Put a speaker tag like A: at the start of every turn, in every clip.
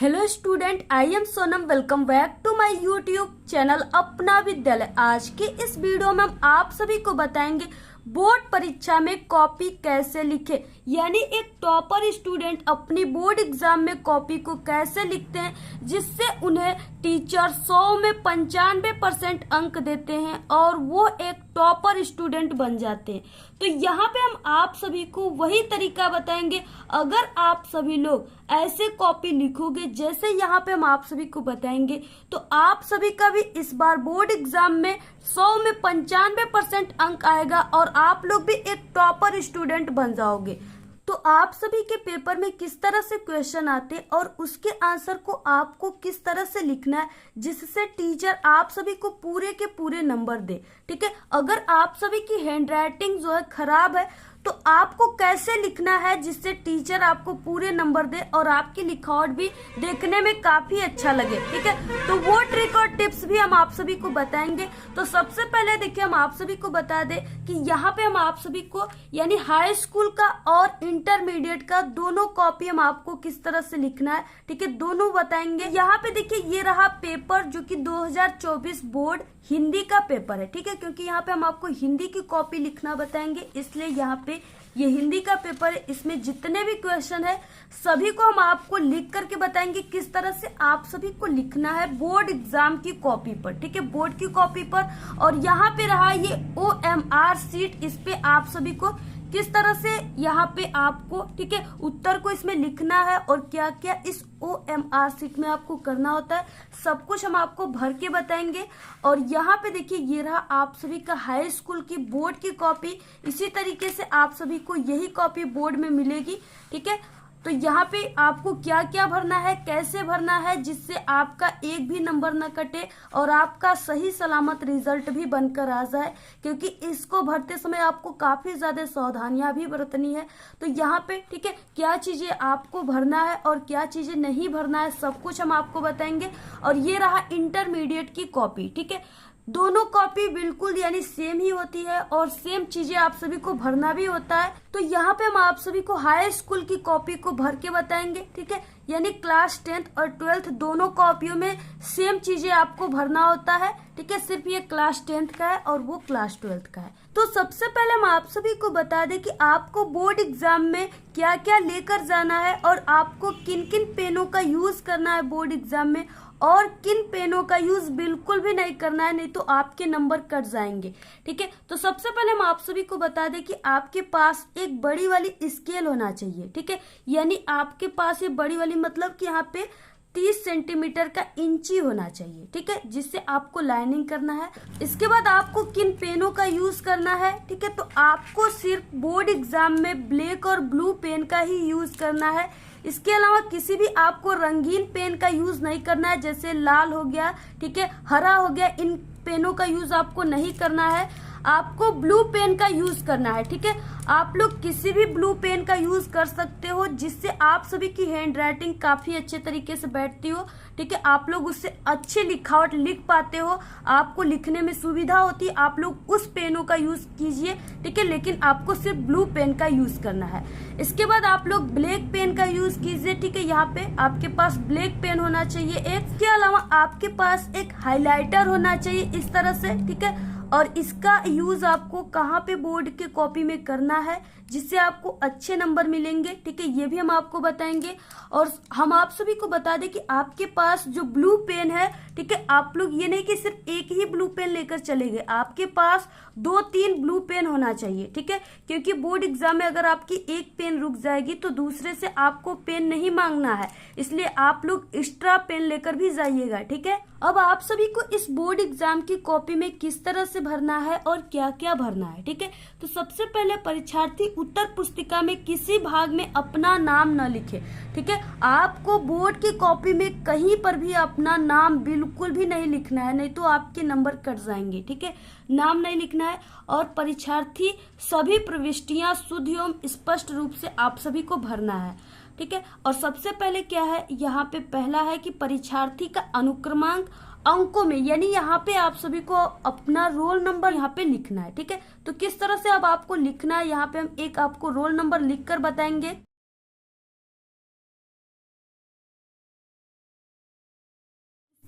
A: Hello student, I am Sonam. Welcome back to my YouTube channel अपना विद्यालय। आज के इस वीडियो में हम आप सभी को बताएंगे बोर्ड परीक्षा में कॉपी कैसे लिखे, यानी एक टॉपर स्टूडेंट अपनी बोर्ड एग्जाम में कॉपी को कैसे लिखते हैं जिससे उन्हें टीचर 100 में 95% अंक देते हैं और वो एक टॉपर स्टूडेंट बन जाते हैं। तो यहाँ पे हम आप सभी को वही तरीका बताएंगे। अगर आप सभी लोग ऐसे कॉपी लिखोगे जैसे यहाँ पे हम आप सभी को बताएंगे तो आप सभी का भी इस बार बोर्ड एग्जाम में 100 में 95% अंक आएगा और आप लोग भी एक टॉपर स्टूडेंट बन जाओगे। तो आप सभी के पेपर में किस तरह से क्वेश्चन आते हैं और उसके आंसर को आपको किस तरह से लिखना है जिससे टीचर आप सभी को पूरे के पूरे नंबर दे। ठीक है, अगर आप सभी की हैंडराइटिंग जो है खराब है तो आपको कैसे लिखना है जिससे टीचर आपको पूरे नंबर दे और आपकी लिखावट भी देखने में काफी अच्छा लगे। ठीक है, तो वो ट्रिक और टिप्स भी हम आप सभी को बताएंगे। तो सबसे पहले देखिए, हम आप सभी को बता दें कि यहाँ पे हम आप सभी को यानी हाई स्कूल का और इंटरमीडिएट का दोनों कॉपी हम आपको किस तरह से लिखना है, ठीक है, दोनों बताएंगे। यहाँ पे देखिए, ये रहा पेपर जो कि 2024 बोर्ड हिंदी का पेपर है। ठीक है, क्योंकि यहाँ पे हम आपको हिंदी की कॉपी लिखना बताएंगे इसलिए यहाँ पे ये हिंदी का पेपर है। इसमें जितने भी क्वेश्चन है सभी को हम आपको लिख करके बताएंगे किस तरह से आप सभी को लिखना है बोर्ड एग्जाम की कॉपी पर। ठीक है, बोर्ड की कॉपी पर। और यहाँ पे रहा ये OMR सीट, इस पे आप सभी को किस तरह से यहाँ पे आपको, ठीक है, उत्तर को इसमें लिखना है और क्या क्या इस OMR सीट में आपको करना होता है, सब कुछ हम आपको भर के बताएंगे। और यहाँ पे देखिए, ये रहा आप सभी का हाई स्कूल की बोर्ड की कॉपी। इसी तरीके से आप सभी को यही कॉपी बोर्ड में मिलेगी। ठीक है, तो यहाँ पे आपको क्या क्या भरना है, कैसे भरना है जिससे आपका एक भी नंबर न कटे और आपका सही सलामत रिजल्ट भी बनकर आ जाए, क्योंकि इसको भरते समय आपको काफी ज्यादा सावधानियां भी बरतनी है। तो यहाँ पे, ठीक है, क्या चीजें आपको भरना है और क्या चीजें नहीं भरना है सब कुछ हम आपको बताएंगे। और ये रहा इंटरमीडिएट की कॉपी। ठीक है, दोनों कॉपी बिल्कुल यानी सेम ही होती है और सेम चीजें आप सभी को भरना भी होता है। तो यहाँ पे हम आप सभी को हाई स्कूल की कॉपी को भर के बताएंगे। ठीक है, यानी क्लास 10th और 12th दोनों कॉपियों में सेम चीजें आपको भरना होता है। ठीक है, सिर्फ ये क्लास 10th का है और वो क्लास 12th का है। तो सबसे पहले हम आप सभी को बता दें कि आपको बोर्ड एग्जाम में क्या क्या लेकर जाना है और आपको किन किन पेनों का यूज करना है बोर्ड एग्जाम में और किन पेनों का यूज बिल्कुल भी नहीं करना है, नहीं तो आपके नंबर कट जाएंगे। ठीक है, तो सबसे पहले हम आप सभी को बता दें कि आपके पास एक बड़ी वाली स्केल होना चाहिए। ठीक है, यानी आपके पास ये बड़ी वाली मतलब कि यहाँ पे 30 सेंटीमीटर का इंची होना चाहिए। ठीक है, जिससे आपको लाइनिंग करना है। इसके बाद आपको किन पेनों का यूज करना है, ठीक है, तो आपको सिर्फ बोर्ड एग्जाम में ब्लैक और ब्लू पेन का ही यूज करना है। इसके अलावा किसी भी आपको रंगीन पेन का यूज नहीं करना है, जैसे लाल हो गया, ठीक है, हरा हो गया, इन पेनों का यूज आपको नहीं करना है। आपको ब्लू पेन का यूज करना है। ठीक है, आप लोग किसी भी ब्लू पेन का यूज कर सकते हो जिससे आप सभी की हैंड राइटिंग काफी अच्छे तरीके से बैठती हो। ठीक है, आप लोग उससे अच्छी लिखावट लिख पाते हो, आपको लिखने में सुविधा होती है, आप लोग उस पेनों का यूज कीजिए। ठीक है, लेकिन आपको सिर्फ ब्लू पेन का यूज करना है। इसके बाद आप लोग ब्लैक पेन का यूज कीजिए। ठीक है, यहाँ पे आपके पास ब्लैक पेन होना चाहिए एक। इसके अलावा आपके पास एक हाइलाइटर होना चाहिए इस तरह से। ठीक है, और इसका यूज आपको कहाँ पे बोर्ड के कॉपी में करना है जिससे आपको अच्छे नंबर मिलेंगे। ठीक है, ये भी हम आपको बताएंगे। और हम आप सभी को बता दें कि आपके पास जो ब्लू पेन है, ठीक है, आप लोग ये नहीं कि सिर्फ एक ही ब्लू पेन लेकर चले गए, आपके पास 2-3 ब्लू पेन होना चाहिए। ठीक है, क्योंकि बोर्ड एग्जाम में अगर आपकी एक पेन रुक जाएगी तो दूसरे से आपको पेन नहीं मांगना है, इसलिए आप लोग एक्स्ट्रा पेन लेकर भी जाइएगा। ठीक है, अब आप सभी को इस बोर्ड एग्जाम की कॉपी में किस तरह से भरना है और क्या क्या भरना है। ठीक है, तो सबसे पहले परीक्षार्थी उत्तर पुस्तिका में किसी भाग में अपना नाम न लिखे। ठीक है, आपको बोर्ड की कॉपी में कहीं पर भी अपना नाम बिल्कुल भी नहीं लिखना है, नहीं तो आपके नंबर कट जाएंगे। ठीक है, नाम नहीं लिखना है। और परीक्षार्थी सभी प्रविष्टियां शुद्ध एवं स्पष्ट रूप से आप सभी को भरना है। ठीक है, और सबसे पहले क्या है, यहाँ पे पहला है कि परीक्षार्थी का अनुक्रमांक अंकों में, यानी यहाँ पे आप सभी को अपना रोल नंबर यहाँ पे लिखना है। ठीक है, तो किस तरह से अब आपको लिखना है, यहाँ पे हम एक आपको रोल नंबर लिखकर बताएंगे।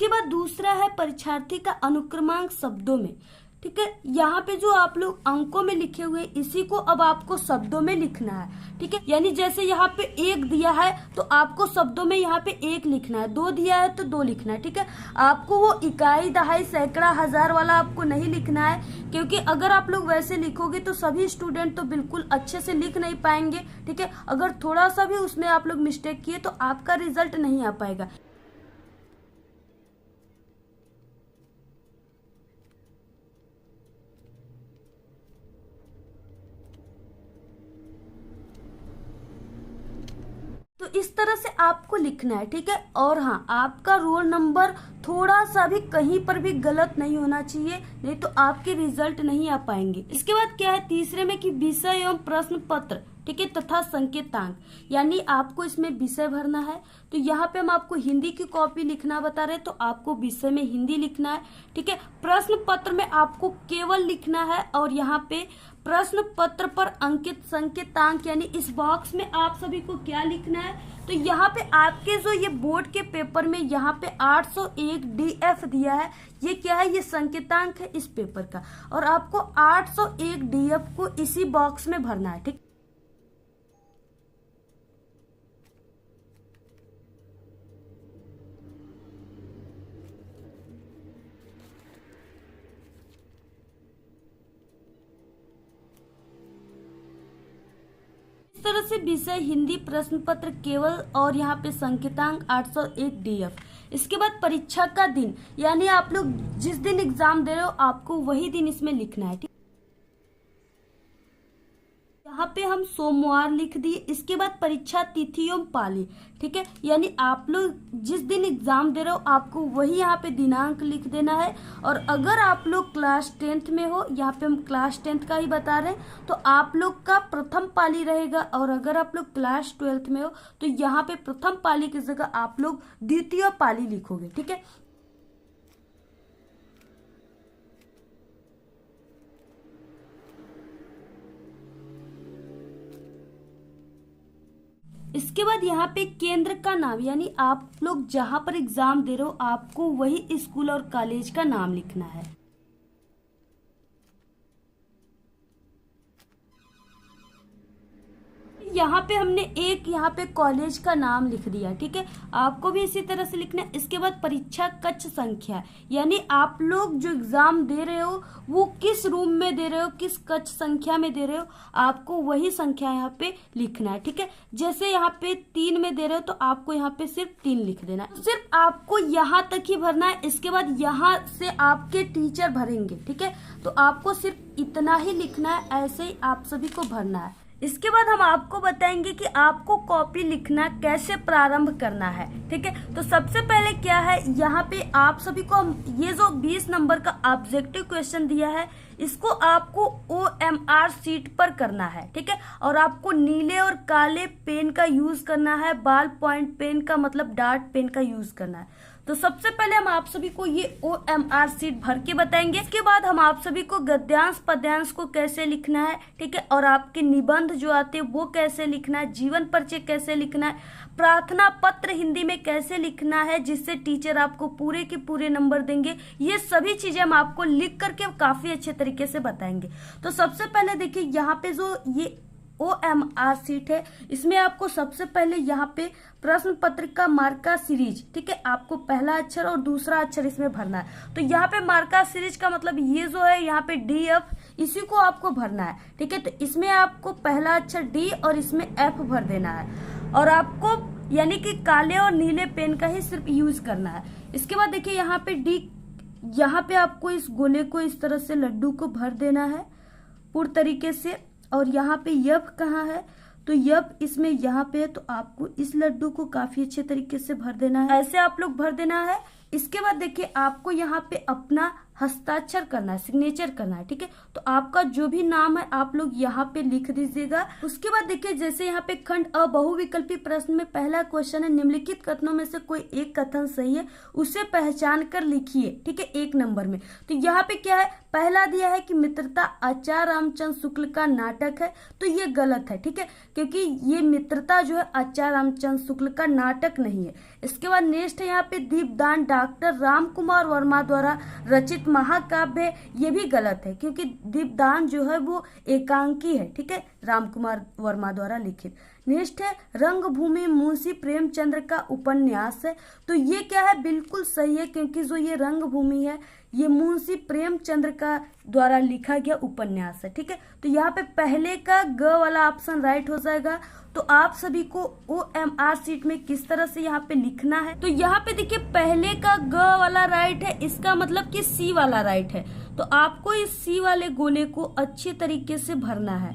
A: इसके बाद दूसरा है परीक्षार्थी का अनुक्रमांक शब्दों में। ठीक है, यहाँ पे जो आप लोग अंकों में लिखे हुए इसी को अब आपको शब्दों में लिखना है। ठीक है, यानी जैसे यहाँ पे 1 दिया है तो आपको शब्दों में यहाँ पे 1 लिखना है, 2 दिया है तो 2 लिखना है। ठीक है, आपको वो इकाई, दहाई, सैकड़ा, हजार वाला आपको नहीं लिखना है, क्योंकि अगर आप लोग वैसे लिखोगे तो सभी स्टूडेंट तो बिल्कुल अच्छे से लिख नहीं पाएंगे। ठीक है, अगर थोड़ा सा भी उसमें आप लोग मिस्टेक किए तो आपका रिजल्ट नहीं आ पाएगा। तो इस तरह से आपको लिखना है। ठीक है, और हाँ, आपका रोल नंबर थोड़ा सा भी कहीं पर भी गलत नहीं होना चाहिए, नहीं तो आपके रिजल्ट नहीं आ पाएंगे। इसके बाद क्या है तीसरे में कि विषय एवं प्रश्न पत्र, ठीक है, तथा संकेतांक, यानी आपको इसमें विषय भरना है। तो यहाँ पे हम आपको हिंदी की कॉपी लिखना बता रहे हैं, तो आपको विषय में हिंदी लिखना है। ठीक है, प्रश्न पत्र में आपको केवल लिखना है, और यहाँ पे प्रश्न पत्र पर अंकित संकेतांक, यानी इस बॉक्स में आप सभी को क्या लिखना है, तो यहाँ पे आपके जो ये बोर्ड के पेपर में यहाँ पे 801 DF दिया है, ये क्या है, ये संकेतांक है इस पेपर का, और आपको 801 DF को इसी बॉक्स में भरना है। ठीक, इस तरह से विषय हिंदी प्रश्न पत्र केवल, और यहाँ पे संकेतांक 801 DF। इसके बाद परीक्षा का दिन, यानी आप लोग जिस दिन एग्जाम दे रहे हो आपको वही दिन इसमें लिखना है। ठीक, यहाँ पे हम सोमवार लिख दिए। इसके बाद परीक्षा तिथि एवं पाली, ठीक है, यानी आप लोग जिस दिन एग्जाम दे रहे हो आपको वही यहाँ पे दिनांक लिख देना है। और अगर आप लोग क्लास 10th में हो, यहाँ पे हम क्लास 10th का ही बता रहे हैं, तो आप लोग का प्रथम पाली रहेगा, और अगर आप लोग क्लास 12th में हो तो यहाँ पे प्रथम पाली की जगह आप लोग द्वितीय पाली लिखोगे। ठीक है, इसके बाद यहाँ पे केंद्र का नाम, यानी आप लोग जहां पर एग्जाम दे रहे हो आपको वही स्कूल और कॉलेज का नाम लिखना है। यहाँ पे हमने एक यहाँ पे कॉलेज का नाम लिख दिया। ठीक है, आपको भी इसी तरह से लिखना है। इसके बाद परीक्षा कक्ष संख्या, यानी आप लोग जो एग्जाम दे रहे हो वो किस रूम में दे रहे हो, किस कक्ष संख्या में दे रहे हो, आपको वही संख्या यहाँ पे लिखना है। ठीक है, जैसे यहाँ पे 3 में दे रहे हो तो आपको यहाँ पे सिर्फ 3 लिख देना है। सिर्फ आपको यहाँ तक ही भरना है। इसके बाद यहाँ से आपके टीचर भरेंगे। ठीक है, तो आपको सिर्फ इतना ही लिखना है, ऐसे ही आप सभी को भरना है। इसके बाद हम आपको बताएंगे कि आपको कॉपी लिखना कैसे प्रारंभ करना है। ठीक है, तो सबसे पहले क्या है, यहाँ पे आप सभी को ये जो 20 नंबर का ऑब्जेक्टिव क्वेश्चन दिया है इसको आपको OMR शीट पर करना है। ठीक है, और आपको नीले और काले पेन का यूज करना है, बॉल पॉइंट पेन का मतलब डार्ट पेन का यूज करना है। तो सबसे पहले हम आप सभी को ये OMR शीट भर के बताएंगे। इसके बाद हम आप सभी को गद्यांश पद्यांश को कैसे लिखना है, ठीक है, और आपके निबंध जो आते हैं वो कैसे लिखना है, जीवन परिचय कैसे लिखना है, प्रार्थना पत्र हिंदी में कैसे लिखना है जिससे टीचर आपको पूरे के पूरे नंबर देंगे, ये सभी चीजें हम आपको लिख करके काफी अच्छे तरीके से बताएंगे। तो सबसे पहले देखिए यहाँ पे जो ये OMR शीट है इसमें आपको सबसे पहले यहाँ पे प्रश्न पत्र का मार्का सीरीज, ठीक है, आपको पहला अक्षर और दूसरा अक्षर इसमें भरना है। तो यहाँ पे मार्का सीरीज का मतलब ये जो है यहाँ पे DF, इसी को आपको भरना है। ठीक है, तो इसमें आपको पहला अक्षर D और इसमें F भर देना है, और आपको यानी कि काले और नीले पेन का ही सिर्फ यूज करना है। इसके बाद देखिए यहाँ पे D, यहाँ पे आपको इस गोले को इस तरह से लड्डू को भर देना है पूर्ण तरीके से। और यहाँ पे यफ कहाँ है, तो यफ इसमें यहाँ पे है, तो आपको इस लड्डू को काफी अच्छे तरीके से भर देना है, ऐसे आप लोग भर देना है। इसके बाद देखिए आपको यहाँ पे अपना हस्ताक्षर करना है, सिग्नेचर करना है। ठीक है, तो आपका जो भी नाम है आप लोग यहाँ पे लिख दीजिएगा। उसके बाद देखिए जैसे यहाँ पे खंड अ बहुविकल्पी प्रश्न में पहला क्वेश्चन है, निम्नलिखित कथनों में से कोई एक कथन सही है, उसे पहचान कर लिखिए। ठीक है, 1 नंबर में। तो यहाँ पे क्या है, पहला दिया है कि मित्रता आचार्य रामचंद्र शुक्ल का नाटक है, तो ये गलत है। ठीक है, क्योंकि ये मित्रता जो है आचार्य रामचंद्र शुक्ल का नाटक नहीं है। इसके बाद नेक्स्ट है यहाँ पे दीपदान डॉक्टर राम कुमार वर्मा द्वारा रचित महाकाव्य है, ये भी गलत है क्योंकि दीपदान जो है वो एकांकी है। ठीक है, राम कुमार वर्मा द्वारा लिखित। नेक्स्ट है रंगभूमि मुंशी प्रेमचंद्र का उपन्यास है, तो ये क्या है, बिल्कुल सही है क्योंकि जो ये रंगभूमि है ये मुंशी प्रेमचंद्र का द्वारा लिखा गया उपन्यास है। ठीक है, तो यहाँ पे पहले का ग वाला ऑप्शन राइट हो जाएगा। तो आप सभी को OMR शीट में किस तरह से यहाँ पे लिखना है, तो यहाँ पे देखिए पहले का ग वाला राइट है, इसका मतलब कि सी वाला राइट है। तो आपको इस सी वाले गोले को अच्छे तरीके से भरना है।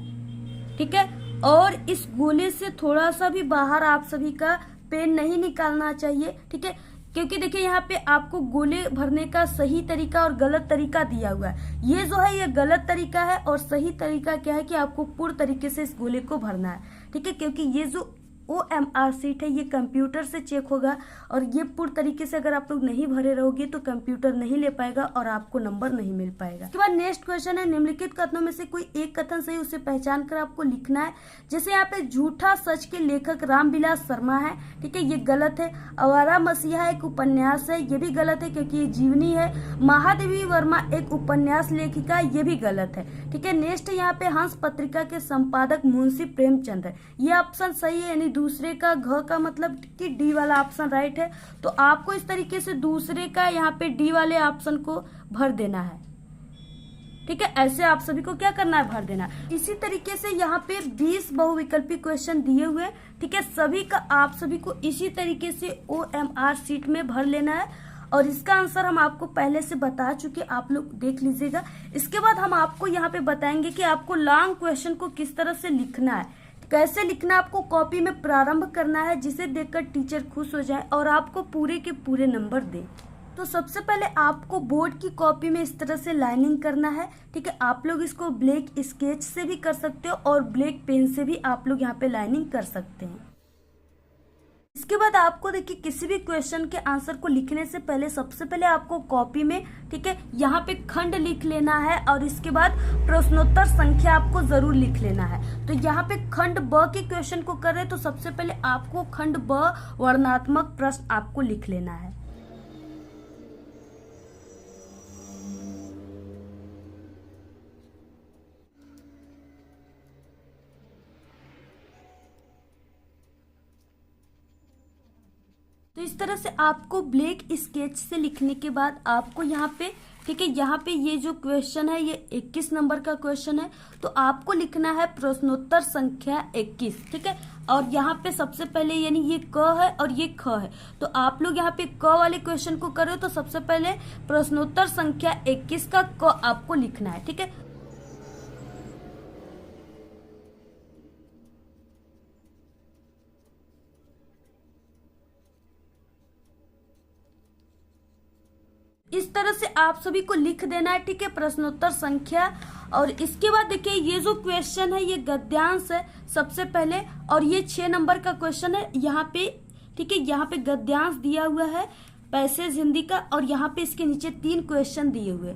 A: ठीक है, और इस गोले से थोड़ा सा भी बाहर आप सभी का पेन नहीं निकालना चाहिए। ठीक है, क्योंकि देखिए यहाँ पे आपको गोले भरने का सही तरीका और गलत तरीका दिया हुआ है। ये जो है ये गलत तरीका है और सही तरीका क्या है कि आपको पूर्ण तरीके से इस गोले को भरना है। ठीक है, क्योंकि ये जो OMR शीट है ये कंप्यूटर से चेक होगा और ये पूर्ण तरीके से अगर आप लोग नहीं भरे रहोगे तो कंप्यूटर नहीं ले पाएगा और आपको नंबर नहीं मिल पाएगा। उसके बाद नेक्स्ट क्वेश्चन है, निम्नलिखित कथनों में से कोई एक कथन सही, उसे पहचान कर आपको लिखना है। जैसे यहाँ पे झूठा सच के लेखक रामविलास शर्मा है। ठीक है, ये गलत है। आवारा मसीहा एक उपन्यास है, ये भी गलत है क्योंकि ये जीवनी है। महादेवी वर्मा एक उपन्यास लेखिका, ये भी गलत है। ठीक है, नेक्स्ट यहाँ पे हंस पत्रिका के संपादक मुंशी प्रेमचंद है, ये ऑप्शन सही है, यानी दूसरे का घ का मतलब कि डी वाला ऑप्शन राइट है। तो आपको इस तरीके से दूसरे का यहाँ पे डी वाले ऑप्शन को भर देना है। ठीक है, ऐसे आप सभी को क्या करना है, भर देना। इसी तरीके से यहाँ पे 20 बहुविकल्पी क्वेश्चन दिए हुए। ठीक है, सभी का आप सभी को इसी तरीके से OMR शीट में भर लेना है और इसका आंसर हम आपको पहले से बता चुके, आप लोग देख लीजिएगा। इसके बाद हम आपको यहाँ पे बताएंगे कि आपको लॉन्ग क्वेश्चन को किस तरह से लिखना है, कैसे लिखना। आपको कॉपी में प्रारंभ करना है जिसे देखकर टीचर खुश हो जाए और आपको पूरे के पूरे नंबर दे। तो सबसे पहले आपको बोर्ड की कॉपी में इस तरह से लाइनिंग करना है। ठीक है, आप लोग इसको ब्लैक स्केच से भी कर सकते हो और ब्लैक पेन से भी आप लोग यहाँ पे लाइनिंग कर सकते हैं। इसके बाद आपको देखिए किसी भी क्वेश्चन के आंसर को लिखने से पहले सबसे पहले आपको कॉपी में, ठीक है, यहाँ पे खंड लिख लेना है और इसके बाद प्रश्नोत्तर संख्या आपको जरूर लिख लेना है। तो यहाँ पे खंड ब के क्वेश्चन को कर रहे हैं तो सबसे पहले आपको खंड ब वर्णनात्मक प्रश्न आपको लिख लेना है। तो इस तरह से आपको ब्लैक स्केच से लिखने के बाद आपको यहाँ पे, ठीक है, यहाँ पे ये जो क्वेश्चन है ये 21 नंबर का क्वेश्चन है, तो आपको लिखना है प्रश्नोत्तर संख्या 21। ठीक है, और यहाँ पे सबसे पहले यानी ये क है और ये ख है, तो आप लोग यहाँ पे क वाले क्वेश्चन को करो तो सबसे पहले प्रश्नोत्तर संख्या 21 का क आपको लिखना है। ठीक है, इस तरह से आप सभी को लिख देना है। ठीक है, प्रश्नोत्तर संख्या। और इसके बाद देखिए ये जो क्वेश्चन है ये गद्यांश है सबसे पहले, और ये 6 नंबर का क्वेश्चन है यहाँ पे। ठीक है, यहाँ पे गद्यांश दिया हुआ है पैसेज हिंदी का और यहाँ पे इसके नीचे 3 क्वेश्चन दिए हुए।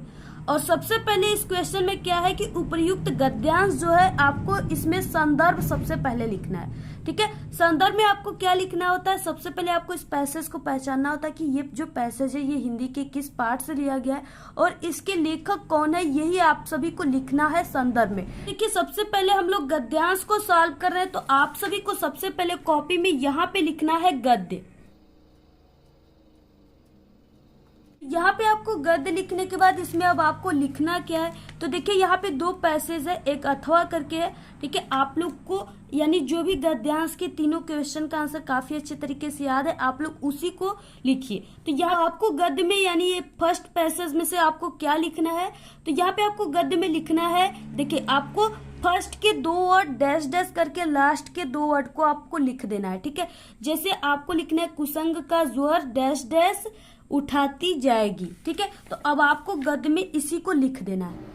A: और सबसे पहले इस क्वेश्चन में क्या है कि उपयुक्त गद्यांश जो है आपको इसमें संदर्भ सबसे पहले लिखना है। ठीक है, संदर्भ में आपको क्या लिखना होता है, सबसे पहले आपको इस पैसेज को पहचानना होता है कि ये जो पैसेज है ये हिंदी के किस पार्ट से लिया गया है और इसके लेखक कौन है, यही आप सभी को लिखना है संदर्भ में। देखिए सबसे पहले हम लोग गद्यांश को सॉल्व कर रहे हैं, तो आप सभी को सबसे पहले कॉपी में यहाँ पे लिखना है गद्य। यहाँ पे आपको गद्य लिखने के बाद इसमें अब आपको लिखना क्या है, तो देखिए यहाँ पे 2 पैसेज है, एक अथवा करके है। ठीक है, आप लोग को यानी जो भी गद्यांश के तीनों क्वेश्चन का आंसर काफी अच्छे तरीके से याद है, आप लोग उसी को लिखिए। तो यहाँ आपको गद्य में यानी ये फर्स्ट पैसेज में से आपको क्या लिखना है, तो यहाँ पे आपको गद्य में लिखना है, देखिए आपको फर्स्ट के 2 वर्ड डैश डैश करके लास्ट के 2 वर्ड को आपको लिख देना है। ठीक है, जैसे आपको लिखना है कुसंग का जोहर डैश डैश उठाती जाएगी। ठीक है, तो अब आपको गद्य में इसी को लिख देना है।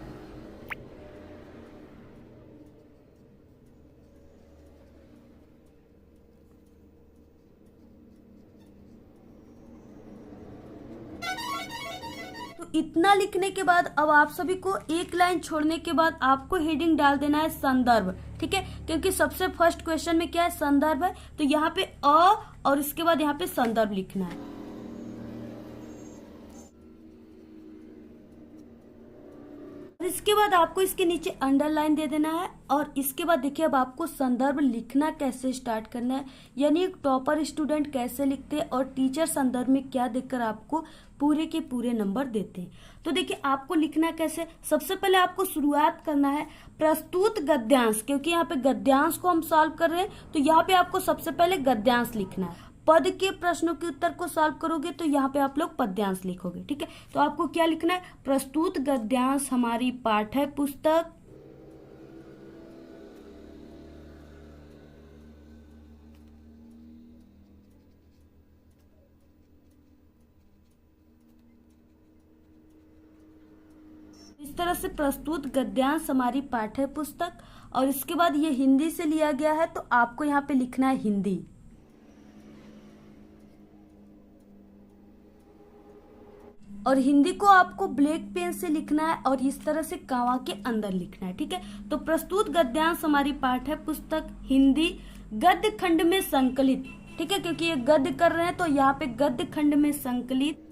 A: तो इतना लिखने के बाद अब आप सभी को एक लाइन छोड़ने के बाद आपको हेडिंग डाल देना है संदर्भ। ठीक है, क्योंकि सबसे फर्स्ट क्वेश्चन में क्या है, संदर्भ है, तो यहाँ पे अ और इसके बाद यहाँ पे संदर्भ लिखना है। इसके बाद आपको इसके नीचे अंडरलाइन दे देना है और इसके बाद देखिए अब आपको संदर्भ लिखना कैसे स्टार्ट करना है, यानी एक टॉपर स्टूडेंट कैसे लिखते हैं और टीचर संदर्भ में क्या देखकर आपको पूरे के पूरे नंबर देते हैं। तो देखिए आपको लिखना कैसे, सबसे पहले आपको शुरुआत करना है प्रस्तुत गद्यांश, क्योंकि यहाँ पे गद्यांश को हम सॉल्व कर रहे हैं तो यहाँ पे आपको सबसे पहले गद्यांश लिखना है। पद के प्रश्नों के उत्तर को सॉल्व करोगे तो यहाँ पे आप लोग पद्यांश लिखोगे। ठीक है, तो आपको क्या लिखना है, प्रस्तुत गद्यांश हमारी पाठ्य पुस्तक इस तरह से प्रस्तुत गद्यांश हमारी पाठ्य पुस्तक, और इसके बाद ये हिंदी से लिया गया है तो आपको यहाँ पे लिखना है हिंदी। और हिंदी को आपको ब्लैक पेन से लिखना है और इस तरह से कावा के अंदर लिखना है। ठीक है, तो प्रस्तुत गद्यांश हमारी पाठ्य पुस्तक हिंदी गद्य खंड में संकलित। ठीक है, क्योंकि ये गद्य कर रहे हैं तो यहाँ पे गद्य खंड में संकलित,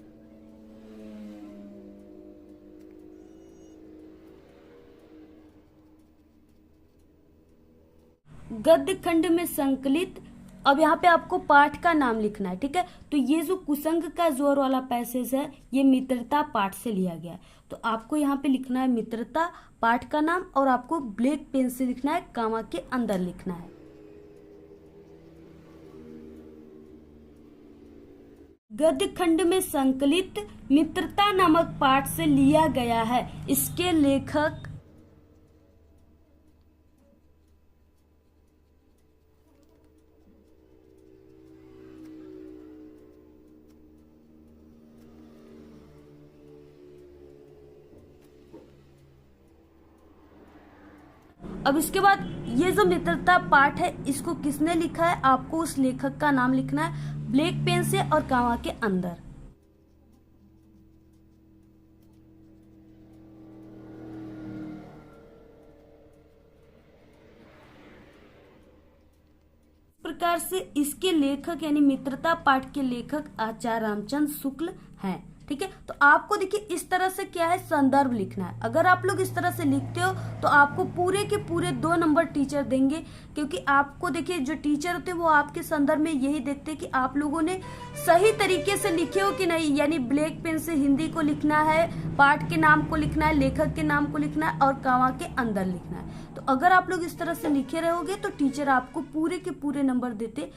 A: गद्य खंड में संकलित। अब यहाँ पे आपको पाठ का नाम लिखना है। ठीक है, तो ये जो कुसंग का जोर वाला पैसेज है ये मित्रता पाठ से लिया गया है, तो आपको यहाँ पे लिखना है मित्रता पाठ का नाम और आपको ब्लैक पेन से लिखना है, कामा के अंदर लिखना है। गद्य खंड में संकलित मित्रता नामक पाठ से लिया गया है, इसके लेखक अब इसके बाद ये जो मित्रता पाठ है इसको किसने लिखा है, आपको उस लेखक का नाम लिखना है ब्लैक पेन से और कामा के अंदर। प्रकार से इसके लेखक यानी मित्रता पाठ के लेखक आचार्य रामचंद्र शुक्ल हैं। ठीक है, तो आपको देखिए इस तरह से क्या है, संदर्भ लिखना है। अगर आप लोग इस तरह से लिखते हो तो आपको पूरे के पूरे 2 नंबर टीचर देंगे, क्योंकि आपको देखिए जो टीचर होते हैं वो आपके संदर्भ में यही देखते हैं कि आप लोगों ने सही तरीके से लिखे हो कि नहीं, यानी ब्लैक पेन से हिंदी को लिखना है, पाठ के नाम को लिखना है, लेखक के नाम को लिखना है और कामा के अंदर लिखना है। तो अगर आप लोग इस तरह से लिखे रहोगे तो टीचर आपको पूरे के पूरे नंबर देते,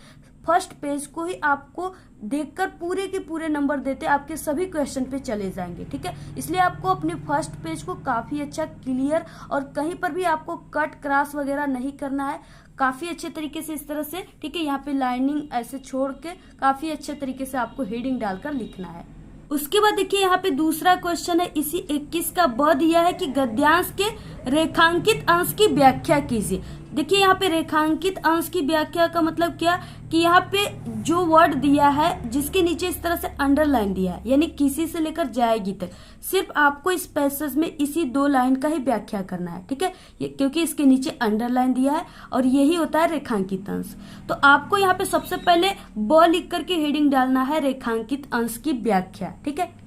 A: फर्स्ट पेज को ही आपको देखकर पूरे के पूरे नंबर देते, आपके सभी क्वेश्चन पे चले जाएंगे। ठीक है, इसलिए आपको अपने फर्स्ट पेज को काफी अच्छा क्लियर और कहीं पर भी आपको कट क्रॉस वगैरह नहीं करना है, काफी अच्छे तरीके से इस तरह से। ठीक है, यहाँ पे लाइनिंग ऐसे छोड़ के काफी अच्छे तरीके से आपको हेडिंग डालकर लिखना है। उसके बाद देखिए यहाँ पे दूसरा क्वेश्चन है, इसी 21 का ब दिया है कि गद्यांश के रेखांकित अंश की व्याख्या कीजिए। देखिए यहाँ पे रेखांकित अंश की व्याख्या का मतलब क्या, कि यहाँ पे जो वर्ड दिया है जिसके नीचे इस तरह से अंडरलाइन दिया है, यानी किसी से लेकर जाएगी तक, सिर्फ आपको इस पैसेज में इसी 2 लाइन का ही व्याख्या करना है। ठीक है, क्योंकि इसके नीचे अंडरलाइन दिया है और यही होता है रेखांकित अंश। तो आपको यहाँ पे सबसे पहले ब लिख करके हेडिंग डालना है रेखांकित अंश की व्याख्या। ठीक है,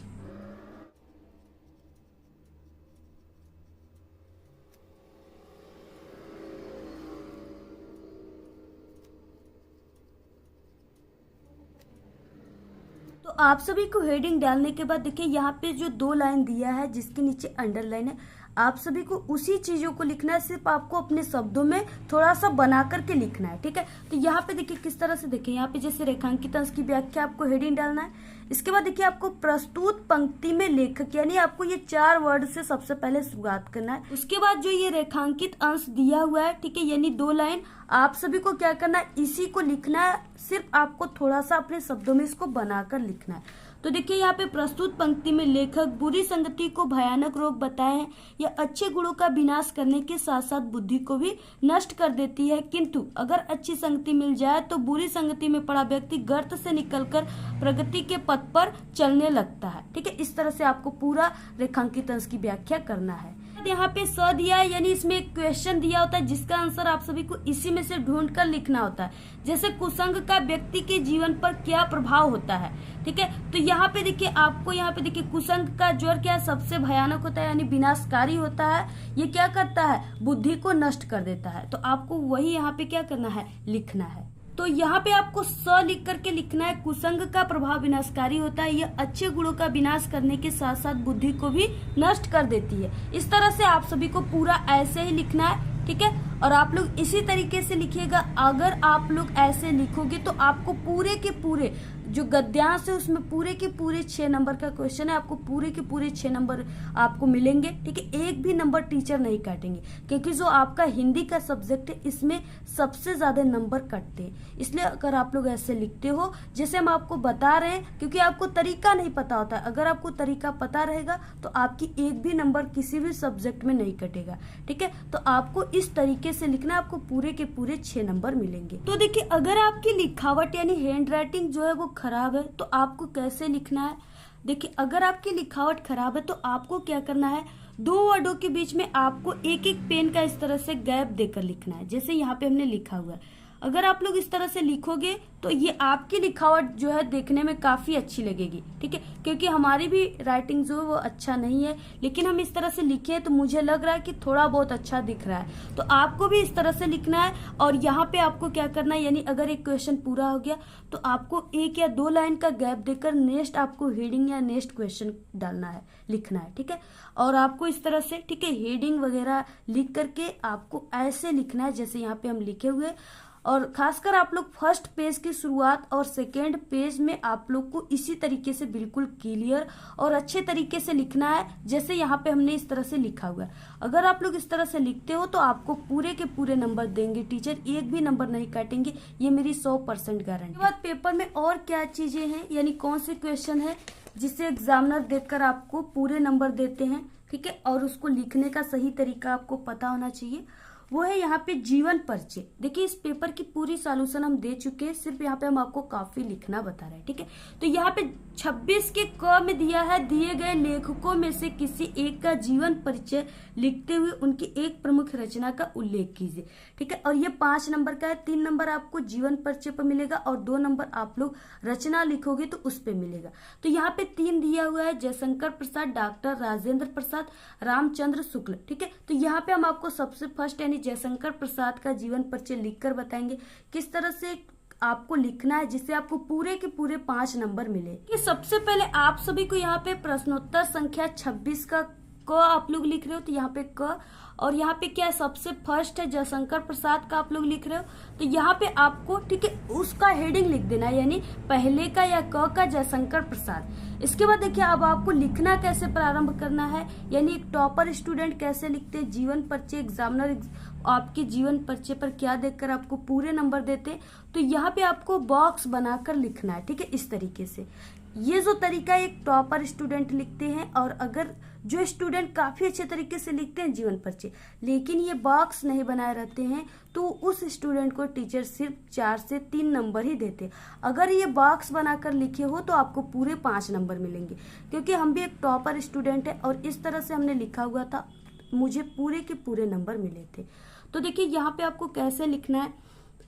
A: तो आप सभी को हेडिंग डालने के बाद देखिए यहाँ पे जो 2 लाइन दिया है जिसके नीचे अंडरलाइन है, आप सभी को उसी चीजों को लिखना है, सिर्फ आपको अपने शब्दों में थोड़ा सा बना करके लिखना है। ठीक है, तो यहाँ पे देखिए किस तरह से, देखिए यहाँ पे जैसे रेखांकित अंश की व्याख्या आपको हेडिंग डालना है। इसके बाद देखिए आपको प्रस्तुत पंक्ति में लेखक, यानी आपको ये 4 वर्ड से सबसे पहले शुरुआत करना है। उसके बाद जो ये रेखांकित अंश दिया हुआ है, ठीक है, यानी 2 लाइन, आप सभी को क्या करना है, इसी को लिखना है, सिर्फ आपको थोड़ा सा अपने शब्दों में इसको बनाकर लिखना है। तो देखिए यहाँ पे प्रस्तुत पंक्ति में लेखक बुरी संगति को भयानक रोग बताए हैं। यह अच्छे गुणों का विनाश करने के साथ साथ बुद्धि को भी नष्ट कर देती है, किंतु अगर अच्छी संगति मिल जाए तो बुरी संगति में पड़ा व्यक्ति गर्त से निकलकर प्रगति के पथ पर चलने लगता है। ठीक है, इस तरह से आपको पूरा रेखांकित अंश की व्याख्या करना है। यहाँ पे स दिया है, यानी इसमें एक क्वेश्चन दिया होता है जिसका आंसर आप सभी को इसी में से ढूंढ कर लिखना होता है। जैसे कुसंग का व्यक्ति के जीवन पर क्या प्रभाव होता है। ठीक है, तो यहाँ पे देखिए, आपको यहाँ पे देखिए कुसंग का ज्वर क्या है, सबसे भयानक होता है, यानी विनाशकारी होता है। ये क्या करता है, बुद्धि को नष्ट कर देता है। तो आपको वही यहाँ पे क्या करना है, लिखना है। तो यहाँ पे आपको स लिख करके लिखना है, कुसंग का प्रभाव विनाशकारी होता है, यह अच्छे गुणों का विनाश करने के साथ साथ बुद्धि को भी नष्ट कर देती है। इस तरह से आप सभी को पूरा ऐसे ही लिखना है। ठीक है, और आप लोग इसी तरीके से लिखिएगा। अगर आप लोग ऐसे लिखोगे तो आपको पूरे के पूरे जो गद्यांश है उसमें पूरे के पूरे 6 नंबर का क्वेश्चन है, आपको पूरे के पूरे 6 नंबर आपको मिलेंगे। ठीक है, एक भी नंबर टीचर नहीं काटेंगे, क्योंकि जो आपका हिंदी का सब्जेक्ट है इसमें सबसे ज्यादा नंबर कटते हैं। इसलिए अगर आप लोग ऐसे लिखते हो, जैसे हम आपको बता रहे हैं, क्योंकि आपको तरीका नहीं पता होता है। अगर आपको तरीका पता रहेगा तो आपकी एक भी नंबर किसी भी सब्जेक्ट में नहीं कटेगा। ठीक है, तो आपको इस तरीके से लिखना, आपको पूरे के पूरे 6 नंबर मिलेंगे। तो देखिए, अगर आपकी लिखावट यानी हैंड राइटिंग जो है वो खराब है तो आपको कैसे लिखना है। देखिए, अगर आपकी लिखावट खराब है तो आपको क्या करना है, 2 वर्डों के बीच में आपको एक एक पेन का इस तरह से गैप देकर लिखना है। जैसे यहाँ पे हमने लिखा हुआ है, अगर आप लोग इस तरह से लिखोगे तो ये आपकी लिखावट जो है देखने में काफी अच्छी लगेगी। ठीक है, क्योंकि हमारी भी राइटिंग जो है वो अच्छा नहीं है, लेकिन हम इस तरह से लिखे तो मुझे लग रहा है कि थोड़ा बहुत अच्छा दिख रहा है। तो आपको भी इस तरह से लिखना है। और यहाँ पे आपको क्या करना है, यानी अगर एक क्वेश्चन पूरा हो गया तो आपको 1 या 2 लाइन का गैप देकर नेक्स्ट आपको हेडिंग या नेक्स्ट क्वेश्चन डालना है, लिखना है। ठीक है, और आपको इस तरह से, ठीक है, हेडिंग वगैरह लिख करके आपको ऐसे लिखना है जैसे यहाँ पे हम लिखे हुए। और खासकर आप लोग फर्स्ट पेज की शुरुआत और सेकेंड पेज में आप लोग को इसी तरीके से बिल्कुल क्लियर और अच्छे तरीके से लिखना है, जैसे यहाँ पे हमने इस तरह से लिखा हुआ है। अगर आप लोग इस तरह से लिखते हो तो आपको पूरे के पूरे नंबर देंगे टीचर, एक भी नंबर नहीं काटेंगे, ये मेरी 100% गारंटी। उसके बाद पेपर में और क्या चीजें हैं, यानी कौन से क्वेश्चन है जिसे एग्जामिनर देखकर आपको पूरे नंबर देते हैं। ठीक है, और उसको लिखने का सही तरीका आपको पता होना चाहिए। वो है यहाँ पे जीवन परिचय। देखिए, इस पेपर की पूरी सॉल्यूशन हम दे चुके हैं, सिर्फ यहाँ पे हम आपको काफी लिखना बता रहे हैं। ठीक है, तो यहाँ पे 26 के क में दिया है, दिए गए लेखकों में से किसी एक का जीवन परिचय लिखते हुए उनकी एक प्रमुख रचना का उल्लेख कीजिए। ठीक है, और ये 5 नंबर का है, 3 नंबर आपको जीवन परिचय पर मिलेगा और 2 नंबर आप लोग रचना लिखोगे तो उस पर मिलेगा। तो यहाँ पे 3 दिया हुआ है, जयशंकर प्रसाद, डॉक्टर राजेंद्र प्रसाद, रामचंद्र शुक्ल। ठीक है, तो यहाँ पे हम आपको सबसे फर्स्ट यानी जयशंकर प्रसाद का जीवन परिचय लिखकर बताएंगे किस तरह से आपको लिखना है जिससे आपको पूरे के पूरे 5 नंबर मिले। कि सबसे पहले आप सभी को यहाँ पे प्रश्नोत्तर संख्या 26 का क आप लोग लिख रहे हो, तो यहाँ पे क, और यहाँ पे क्या है, सबसे फर्स्ट है जयशंकर प्रसाद का आप लोग लिख रहे हो, तो यहाँ पे आपको, ठीक है, उसका हेडिंग लिख देना है, यानी पहले का या क का जयशंकर प्रसाद। इसके बाद देखिए, अब आपको लिखना कैसे प्रारंभ करना है, यानी एक टॉपर स्टूडेंट कैसे लिखते हैं, जीवन परिचय, एग्जामिनर आपके जीवन परिचय पर क्या देखकर आपको पूरे नंबर देते हैं। तो यहाँ पे आपको बॉक्स बनाकर लिखना है। ठीक है, इस तरीके से ये जो तरीका एक टॉपर स्टूडेंट लिखते हैं, और अगर जो स्टूडेंट काफी अच्छे तरीके से लिखते हैं जीवन परिचय लेकिन ये बॉक्स नहीं बनाए रहते हैं, तो उस स्टूडेंट को टीचर सिर्फ 4 से 3 नंबर ही देते। अगर ये बॉक्स बनाकर लिखे हो तो आपको पूरे 5 नंबर मिलेंगे, क्योंकि हम भी एक टॉपर स्टूडेंट है और इस तरह से हमने लिखा हुआ था, मुझे पूरे के पूरे नंबर मिले थे। तो देखिए, यहाँ पे आपको कैसे लिखना है,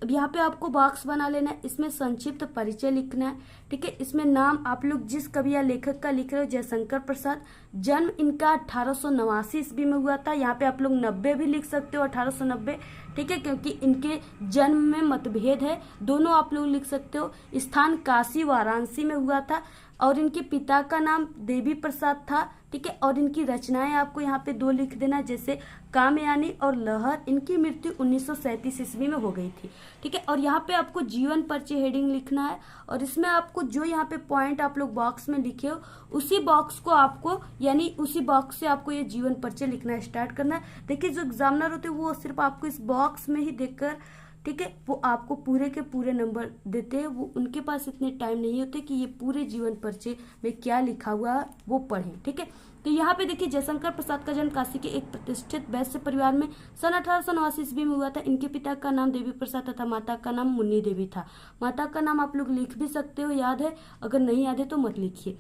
A: अब यहाँ पे आपको बॉक्स बना लेना है, इसमें संक्षिप्त परिचय लिखना है। ठीक है, इसमें नाम आप लोग जिस कवि या लेखक का लिख रहे हो, जयशंकर प्रसाद, जन्म इनका 1889 ईस्वी में हुआ था। यहाँ पे आप लोग 90 भी लिख सकते हो, 1890। ठीक है, क्योंकि इनके जन्म में मतभेद है, दोनों आप लोग लिख सकते हो। स्थान काशी वाराणसी में हुआ था, और इनके पिता का नाम देवी प्रसाद था। ठीक है, और इनकी रचनाएं आपको यहाँ पे 2 लिख देना, जैसे कामयानी और लहर। इनकी मृत्यु 1937 ईस्वी में हो गई थी। ठीक है, और यहाँ पे आपको जीवन परिचय हेडिंग लिखना है, और इसमें आपको जो यहाँ पे पॉइंट आप लोग बॉक्स में लिखे हो उसी बॉक्स को आपको, यानी उसी बॉक्स से आपको ये जीवन परिचय लिखना स्टार्ट करना है। देखिए, जो एग्जामिनर होते हैं वो सिर्फ आपको इस बॉक्स में ही देखकर ठीक है, वो आपको पूरे के पूरे नंबर देते हैं। वो उनके पास इतने टाइम नहीं होते कि ये पूरे जीवन परिचय में क्या लिखा हुआ है वो पढ़ें। ठीक है, तो यहाँ पे देखिए जयशंकर प्रसाद का जन्म काशी के एक प्रतिष्ठित वैश्य परिवार में सन 1889 ईस्वी में हुआ था। इनके पिता का नाम देवी प्रसाद तथा माता का नाम मुन्नी देवी था। माता का नाम आप लोग लिख भी सकते हो, याद है, अगर नहीं याद है तो मत लिखिए।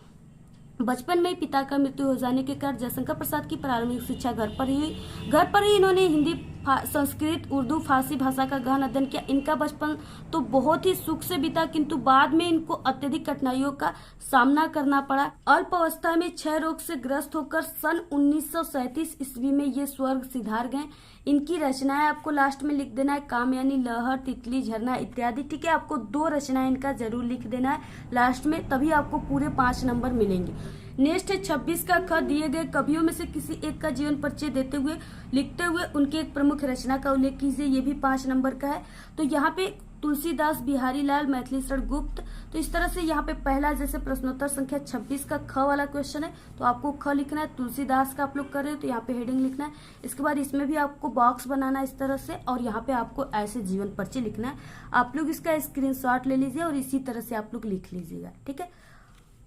A: बचपन में ही पिता का मृत्यु हो जाने के कारण जयशंकर प्रसाद की प्रारंभिक शिक्षा घर पर ही हुई। घर पर ही इन्होंने हिंदी, संस्कृत, उर्दू, फारसी भाषा का गहन अध्ययन किया। इनका बचपन तो बहुत ही सुख से बीता, किंतु बाद में इनको अत्यधिक कठिनाइयों का सामना करना पड़ा। अल्प अवस्था में क्षय रोग से ग्रस्त होकर सन 1937 ईस्वी में ये स्वर्ग सिधार गए। इनकी रचनाएं आपको लास्ट में लिख देना है, कामयानी, लहर, तितली, झरना इत्यादि। ठीक है, आपको 2 रचनाएं इनका जरूर लिख देना है लास्ट में, तभी आपको पूरे 5 नंबर मिलेंगे। नेक्स्ट है 26 का ख। दिए गए कवियों में से किसी एक का जीवन परिचय देते हुए लिखते हुए उनके एक प्रमुख रचना का उल्लेख कीजिए। ये भी 5 नंबर का है। तो यहाँ पे तुलसीदास, बिहारी लाल, मैथिली शरण गुप्त। तो इस तरह से यहाँ पे पहला जैसे प्रश्नोत्तर संख्या 26 का ख वाला क्वेश्चन है, तो आपको ख लिखना है। तुलसीदास का आप लोग कर रहे हो तो यहाँ पे हेडिंग लिखना है। इसके बाद इसमें भी आपको बॉक्स बनाना है इस तरह से, और यहाँ पे आपको ऐसे जीवन परिचय लिखना है। आप लोग इसका स्क्रीनशॉट ले लीजिए और इसी तरह से आप लोग लिख लीजिएगा। ठीक है,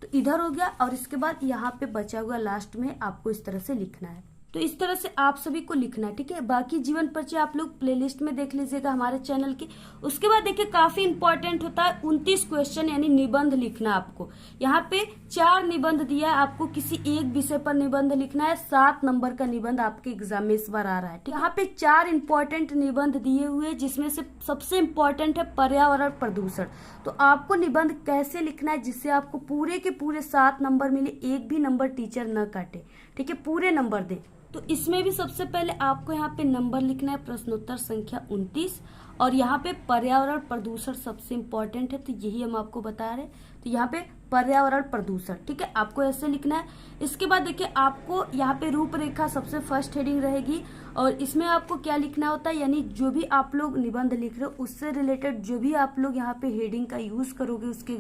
A: तो इधर हो गया, और इसके बाद यहाँ पे बचा हुआ लास्ट में आपको इस तरह से लिखना है। तो इस तरह से आप सभी को लिखना है। ठीक है, बाकी जीवन परिचय आप लोग प्लेलिस्ट में देख लीजिएगा हमारे चैनल की। उसके बाद देखिए काफी इंपॉर्टेंट होता है 29 क्वेश्चन यानी निबंध लिखना। आपको यहाँ पे 4 निबंध दिया है, आपको किसी एक विषय पर निबंध लिखना है। 7 नंबर का निबंध आपके एग्जाम में इस बार आ रहा है। यहाँ पे 4 इंपॉर्टेंट निबंध दिए हुए, जिसमें से सबसे इम्पोर्टेंट है पर्यावरण प्रदूषण। तो आपको निबंध कैसे लिखना है जिससे आपको पूरे के पूरे 7 नंबर मिले, एक भी नंबर टीचर न काटे। ठीक है, पूरे नंबर दे। तो इसमें भी सबसे पहले आपको यहाँ पे नंबर लिखना है, प्रश्नोत्तर संख्या 29, और यहाँ पे पर्यावरण प्रदूषण सबसे इम्पोर्टेंट है, तो यही हम आपको बता रहे हैं। तो यहाँ पे पर्यावरण प्रदूषण, ठीक है, आपको ऐसे लिखना है। इसके बाद देखिए आपको यहाँ पे रूपरेखा सबसे फर्स्ट हेडिंग रहेगी, और इसमें आपको क्या लिखना होता है, यानी जो भी आप लोग निबंध लिख रहे हो उससे रिलेटेड जो भी आप लोग यहाँ पे हेडिंग का यूज करोगे, उसके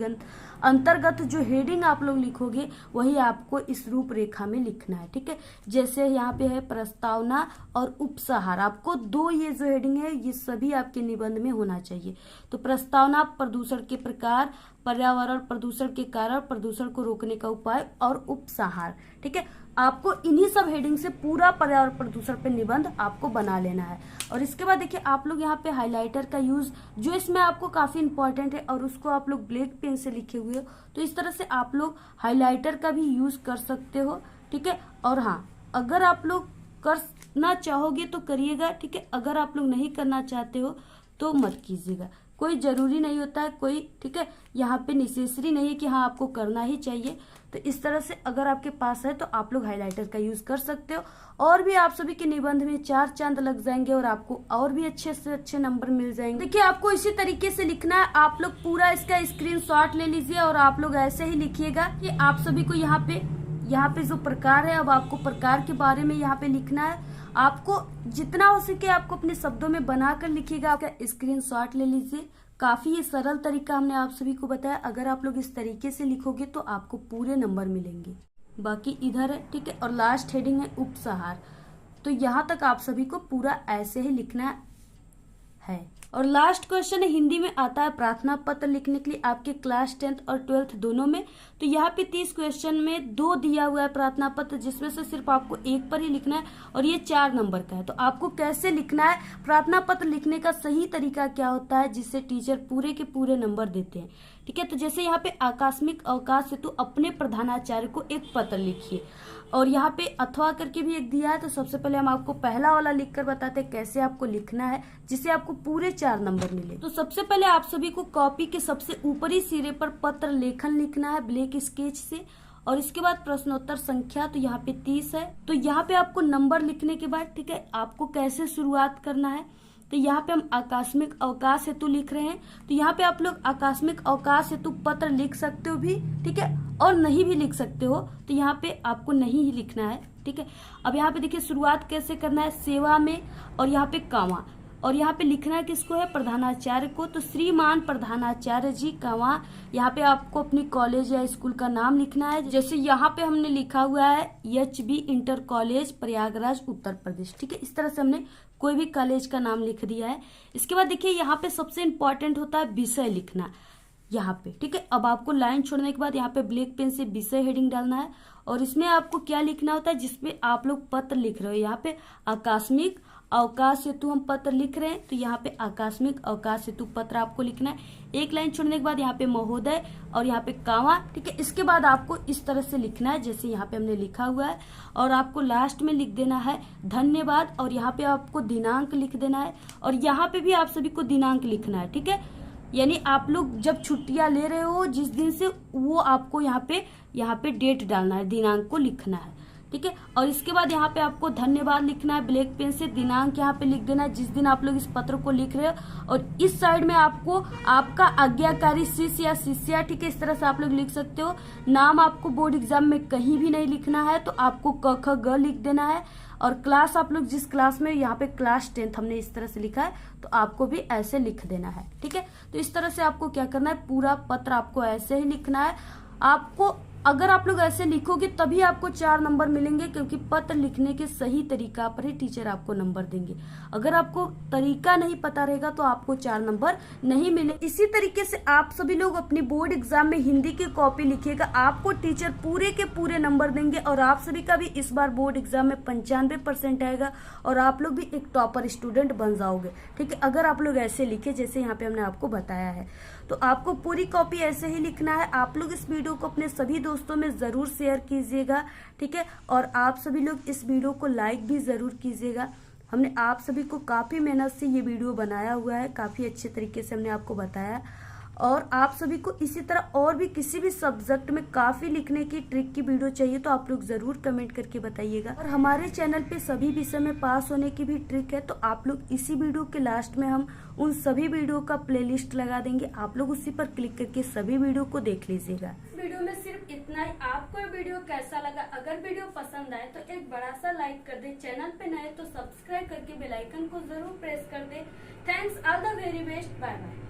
A: अंतर्गत जो हेडिंग आप लोग लिखोगे वही आपको इस रूपरेखा में लिखना है। ठीक है, जैसे यहाँ पे है प्रस्तावना और उपसंहार, आपको 2 ये जो हेडिंग है ये सभी आपके निबंध में होना चाहिए। तो प्रस्तावना प्रदूषण के प्रकार, पर्यावरण प्रदूषण के कारण, प्रदूषण को रोकने का उपाय, और उपसंहार। ठीक है, आपको इन्हीं सब हेडिंग से पूरा पर्यावरण प्रदूषण पे निबंध आपको बना लेना है। और इसके बाद देखिए आप लोग यहाँ पे हाइलाइटर का यूज, जो इसमें आपको काफी इंपॉर्टेंट है, और उसको आप लोग ब्लैक पेन से लिखे हुए हो, तो इस तरह से आप लोग हाइलाइटर का भी यूज कर सकते हो। ठीक है, और हाँ, अगर आप लोग करना चाहोगे तो करिएगा। ठीक है, अगर आप लोग नहीं करना चाहते हो तो मत कीजिएगा, कोई जरूरी नहीं होता है कोई। ठीक है, यहाँ पे नेसेसरी नहीं है कि हाँ आपको करना ही चाहिए। तो इस तरह से अगर आपके पास है तो आप लोग हाइलाइटर का यूज कर सकते हो, और भी आप सभी के निबंध में 4 चांद लग जाएंगे और आपको और भी अच्छे से अच्छे नंबर मिल जाएंगे। देखिए आपको इसी तरीके से लिखना है, आप लोग पूरा इसका स्क्रीनशॉट ले लीजिए और आप लोग ऐसे ही लिखिएगा कि आप सभी को यहाँ पे जो प्रकार है, अब आपको प्रकार के बारे में यहाँ पे लिखना है। आपको जितना हो सके आपको अपने शब्दों में बनाकर लिखिएगा। आपका स्क्रीनशॉट ले लीजिए। काफी ये सरल तरीका हमने आप सभी को बताया, अगर आप लोग इस तरीके से लिखोगे तो आपको पूरे नंबर मिलेंगे। बाकी इधर है, ठीक है, और लास्ट हेडिंग है उपसंहार। तो यहाँ तक आप सभी को पूरा ऐसे ही लिखना है। और लास्ट क्वेश्चन है, हिंदी में आता है प्रार्थना पत्र लिखने के लिए आपके क्लास 10th और 12th दोनों में। तो यहाँ पे 30 क्वेश्चन में 2 दिया हुआ है प्रार्थना पत्र, जिसमें से सिर्फ आपको 1 पर ही लिखना है, और ये 4 नंबर का है। तो आपको कैसे लिखना है, प्रार्थना पत्र लिखने का सही तरीका क्या होता है जिससे टीचर पूरे के पूरे नंबर देते हैं। ठीक है, तो जैसे यहाँ पे आकस्मिक अवकाश हेतु अपने प्रधानाचार्य को एक पत्र लिखिए, और यहाँ पे अथवा करके भी एक दिया है। तो सबसे पहले हम आपको पहला वाला लिखकर बताते हैं कैसे आपको लिखना है जिससे आपको पूरे 4 नंबर मिले। तो सबसे पहले आप सभी को कॉपी के सबसे ऊपरी सिरे पर पत्र लेखन लिखना है ब्लैक स्केच से, और इसके बाद प्रश्नोत्तर संख्या, तो यहाँ पे 30 है। तो यहाँ पे आपको नंबर लिखने के बाद, ठीक है, आपको कैसे शुरुआत करना है। तो यहाँ पे हम आकस्मिक अवकाश हेतु लिख रहे हैं, तो यहाँ पे आप लोग आकस्मिक अवकाश हेतु पत्र लिख सकते हो भी, ठीक है, और नहीं भी लिख सकते हो। तो यहाँ पे आपको नहीं ही लिखना है। ठीक है, अब यहाँ पे देखिए शुरुआत कैसे करना है, सेवा में, और यहाँ पे कामा। और यहाँ पे लिखना है किसको है, प्रधानाचार्य को। तो श्रीमान प्रधानाचार्य जी कहाँ, यहाँ पे आपको अपनी कॉलेज या स्कूल का नाम लिखना है। जैसे यहाँ पे हमने लिखा हुआ है HB inter college Prayagraj Uttar Pradesh, ठीक है। इस तरह से हमने कोई भी कॉलेज का नाम लिख दिया है। इसके बाद देखिए यहाँ पे सबसे इंपॉर्टेंट होता है विषय लिखना यहाँ पे, ठीक है। अब आपको लाइन छोड़ने के बाद यहाँ पे ब्लैक पेन से विषय हेडिंग डालना है और इसमें आपको क्या लिखना होता है, जिसपे आप लोग पत्र लिख रहे हो। यहाँ पे आकस्मिक अवकाश हेतु हम पत्र लिख रहे हैं, तो यहाँ पे आकस्मिक अवकाश हेतु पत्र आपको लिखना है। एक लाइन छोड़ने के बाद यहाँ पे महोदय और यहाँ पे कामा, ठीक है। इसके बाद आपको इस तरह से लिखना है जैसे यहाँ पे हमने लिखा हुआ है, और आपको लास्ट में लिख देना है धन्यवाद, और यहाँ पे आपको दिनांक लिख देना है, और यहाँ पे भी आप सभी को दिनांक लिखना है, ठीक है। यानी आप लोग जब छुट्टियां ले रहे हो जिस दिन से, वो आपको यहाँ पे डेट डालना है, दिनांक को लिखना है, ठीक है। और इसके बाद यहाँ पे आपको धन्यवाद लिखना है ब्लैक पेन से, दिनांक यहाँ पे लिख देना है जिस दिन आप लोग इस पत्र को लिख रहे हो, और इस साइड में आपको आपका आज्ञाकारी शिष्य या शिष्या, ठीक है, इस तरह से आप लोग लिख सकते हो। नाम आपको बोर्ड एग्जाम में कहीं भी नहीं लिखना है, तो आपको क ख ग लिख देना है, और क्लास आप लोग जिस क्लास में, यहाँ पे क्लास 10th हमने इस तरह से लिखा है, तो आपको भी ऐसे लिख देना है, ठीक है। तो इस तरह से आपको क्या करना है, पूरा पत्र आपको ऐसे ही लिखना है। आपको अगर आप लोग ऐसे लिखोगे तभी आपको 4 नंबर मिलेंगे, क्योंकि पत्र लिखने के सही तरीका पर ही टीचर आपको नंबर देंगे। अगर आपको तरीका नहीं पता रहेगा तो आपको 4 नंबर नहीं मिले। इसी तरीके से आप सभी लोग अपनी बोर्ड एग्जाम में हिंदी की कॉपी लिखिएगा, आपको टीचर पूरे के पूरे नंबर देंगे, और आप सभी का भी इस बार बोर्ड एग्जाम में 95% आएगा, और आप लोग भी एक टॉपर स्टूडेंट बन जाओगे, ठीक है। अगर आप लोग ऐसे लिखे जैसे यहाँ पे हमने आपको बताया है, तो आपको पूरी कॉपी ऐसे ही लिखना है। आप लोग इस वीडियो को अपने सभी दोस्तों में जरूर शेयर कीजिएगा, ठीक है। और आप सभी लोग इस वीडियो को लाइक भी जरूर कीजिएगा। हमने आप सभी को काफी मेहनत से ये वीडियो बनाया हुआ है, काफी अच्छे तरीके से हमने आपको बताया, और आप सभी को इसी तरह और भी किसी भी सब्जेक्ट में काफी लिखने की ट्रिक की वीडियो चाहिए तो आप लोग जरूर कमेंट करके बताइएगा। और हमारे चैनल पे सभी विषय में पास होने की भी ट्रिक है, तो आप लोग इसी वीडियो के लास्ट में हम उन सभी वीडियो का प्लेलिस्ट लगा देंगे, आप लोग उसी पर क्लिक करके सभी वीडियो को देख लीजिएगा। वीडियो में सिर्फ इतना ही। आपको ये वीडियो कैसा लगा? अगर वीडियो पसंद आए तो एक बड़ा सा लाइक कर दे, चैनल पे नए तो सब्सक्राइब करके बेल आइकन को जरूर प्रेस कर दे। Thanks, all the very best, bye bye.